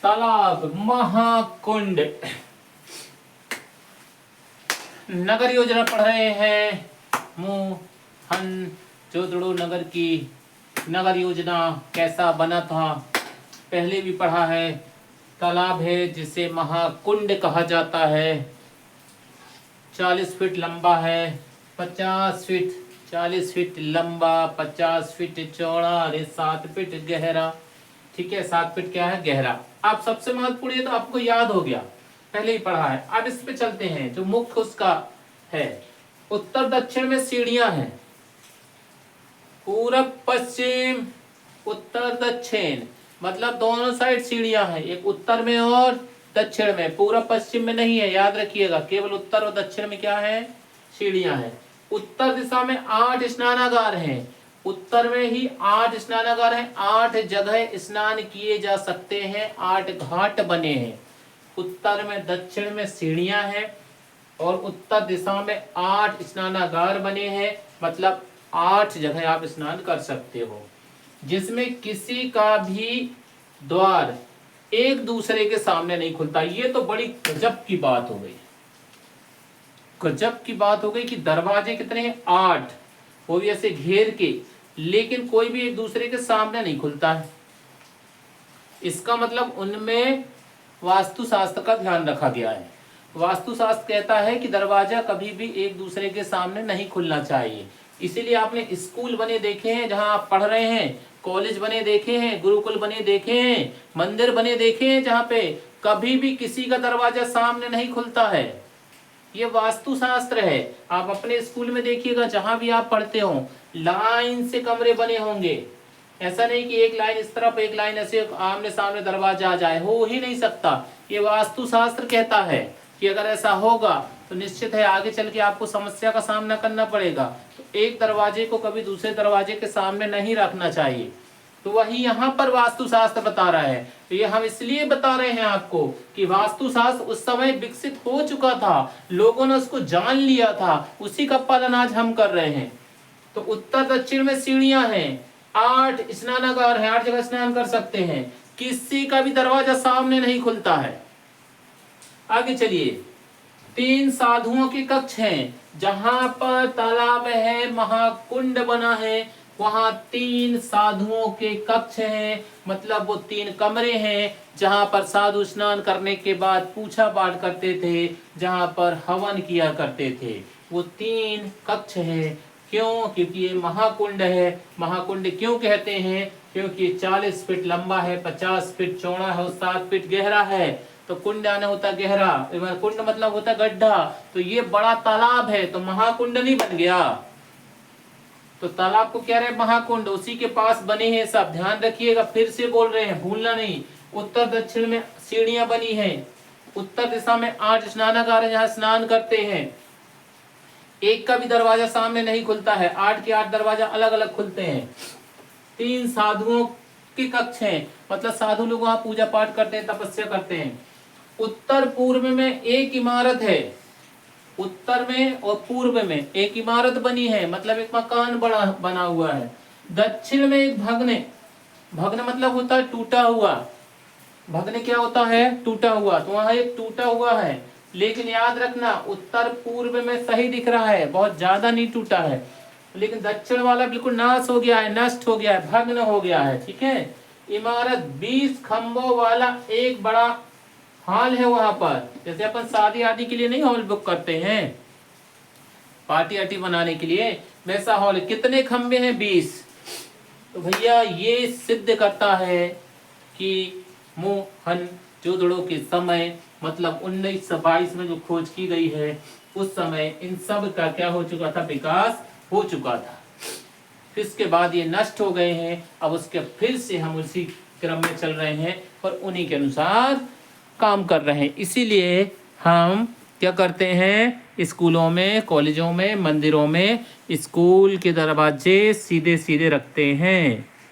तालाब, महाकुंड। नगर योजना पढ़ रहे हैं। मोहन जोदड़ो नगर की नगर योजना कैसा बना था पहले भी पढ़ा है। तालाब है जिसे महाकुंड कहा जाता है। 40 फीट लंबा है, 50 फीट, 40 फीट लंबा, 50 फीट चौड़ा और 7 फीट गहरा। ठीक है, 7 फीट क्या है? गहरा। आप सबसे महत्वपूर्ण ये तो आपको याद हो गया, पहले ही पढ़ा है। अब इस पे चलते हैं जो मुख्य उसका है। उत्तर दक्षिण में सीढ़ियां हैं, पूरब पश्चिम उत्तर दक्षिण, मतलब दोनों साइड सीढ़ियां हैं, एक उत्तर में और दक्षिण में, पूरब पश्चिम में नहीं है, याद रखिएगा। केवल उत्तर और दक्षिण में क्या है? सीढ़ियां हैं। उत्तर दिशा में 8 स्नानागार हैं, उत्तर में ही 8 स्नानागार हैं, 8 जगह स्नान किए जा सकते हैं, 8 घाट बने हैं। उत्तर में दक्षिण में सीढ़ियां हैं और उत्तर दिशा में 8 स्नानागार बने हैं, मतलब 8 जगह आप स्नान कर सकते हो, जिसमें किसी का भी द्वार एक दूसरे के सामने नहीं खुलता। ये तो बड़ी गजब की बात हो गई, गजब की बात हो गई कि दरवाजे कितने हैं? 8, वो भी ऐसे घेर के, लेकिन कोई भी एक दूसरे के सामने नहीं खुलता है। इसका मतलब उनमें वास्तुशास्त्र का ध्यान रखा गया है। वास्तुशास्त्र कहता है कि दरवाजा कभी भी एक दूसरे के सामने नहीं खुलना चाहिए। इसीलिए आपने स्कूल बने देखे हैं जहां आप पढ़ रहे हैं, कॉलेज बने देखे हैं, गुरुकुल बने देखे हैं, मंदिर बने देखे हैं, जहां पे कभी भी किसी का दरवाजा सामने नहीं खुलता है। ये वास्तुशास्त्र है। आप अपने स्कूल में देखिएगा, जहां भी आप पढ़ते हो, लाइन से कमरे बने होंगे। ऐसा नहीं कि एक लाइन इस तरफ एक लाइन ऐसे आमने सामने दरवाजा आ जाए, हो ही नहीं सकता। ये वास्तुशास्त्र कहता है कि अगर ऐसा होगा तो निश्चित है आगे चल के आपको समस्या का सामना करना पड़ेगा। तो एक दरवाजे को कभी दूसरे दरवाजे के सामने नहीं रखना चाहिए। तो वही यहाँ पर वास्तुशास्त्र बता रहा है। तो ये हम इसलिए बता रहे हैं आपको कि वास्तुशास्त्र उस समय विकसित हो चुका था, लोगों ने उसको जान लिया था, उसी का पालन आज हम कर रहे हैं। तो उत्तर दक्षिण में सीढ़ियां हैं, 8 स्नानागार हैं, 8 जगह स्नान कर सकते हैं, किसी का भी दरवाजा सामने नहीं खुलता है। आगे चलिए। 3 साधुओं के कक्ष हैं, जहां पर तालाब है, महाकुंड बना है, वहां 3 साधुओं के कक्ष हैं, मतलब वो 3 कमरे हैं जहां पर साधु स्नान करने के बाद पूजा पाठ करते थे, जहां पर हवन किया करते थे। वो 3 कक्ष हैं। क्यों? क्योंकि ये महाकुंड है। महाकुंड क्यों कहते हैं? क्योंकि 40 फीट लंबा है, 50 फीट चौड़ा है और 7 फीट गहरा है। तो कुंड आने होता गहरा, कुंड मतलब होता गड्ढा। तो ये बड़ा तालाब है, तो महाकुंड नहीं बन गया। तो तालाब को कह रहे हैं महाकुंड, उसी के पास बने हैं सब। ध्यान रखिएगा, फिर से बोल रहे हैं, भूलना नहीं। उत्तर दक्षिण में सीढ़ियां बनी हैं, उत्तर दिशा में 8 स्नानागार है जहां स्नान करते हैं, एक का भी दरवाजा सामने नहीं खुलता है, 8 के 8 दरवाजा अलग अलग खुलते हैं। 3 साधुओं के कक्ष हैं, मतलब साधु लोग वहां पूजा पाठ करते हैं, तपस्या करते हैं। उत्तर पूर्व में एक इमारत है, उत्तर में और पूर्व में एक इमारत बनी है, मतलब एक मकान बना हुआ है। दक्षिण में एक भग्न, भग्न मतलब होता है टूटा हुआ। भग्न क्या होता है? टूटा हुआ। तो वहां एक टूटा हुआ है, लेकिन याद रखना उत्तर पूर्व में सही दिख रहा है, बहुत ज्यादा नहीं टूटा है, लेकिन दक्षिण वाला बिल्कुल नाश हो गया है, नष्ट हो गया है, भग्न हो गया है। ठीक है। इमारत 20 खंभों वाला एक बड़ा हॉल है वहां पर, जैसे अपन शादी आदि के लिए नहीं हॉल बुक करते हैं, पार्टी आर्टी बनाने के लिए, वैसा हॉल। कितने खंभे हैं? 20। तो भैया ये सिद्ध करता है कि मोहन जोदड़ो के समय, मतलब 1922 में जो खोज की गई है, उस समय इन सब का क्या हो चुका था? विकास हो चुका था। फिर इसके बाद ये नष्ट हो गए हैं, अब उसके फिर से हम उसी क्रम में चल रहे हैं और उन्हीं के अनुसार काम कर रहे हैं। इसीलिए हम क्या करते हैं? स्कूलों में, कॉलेजों में, मंदिरों में स्कूल के दरवाजे सीधे सीधे रखते हैं।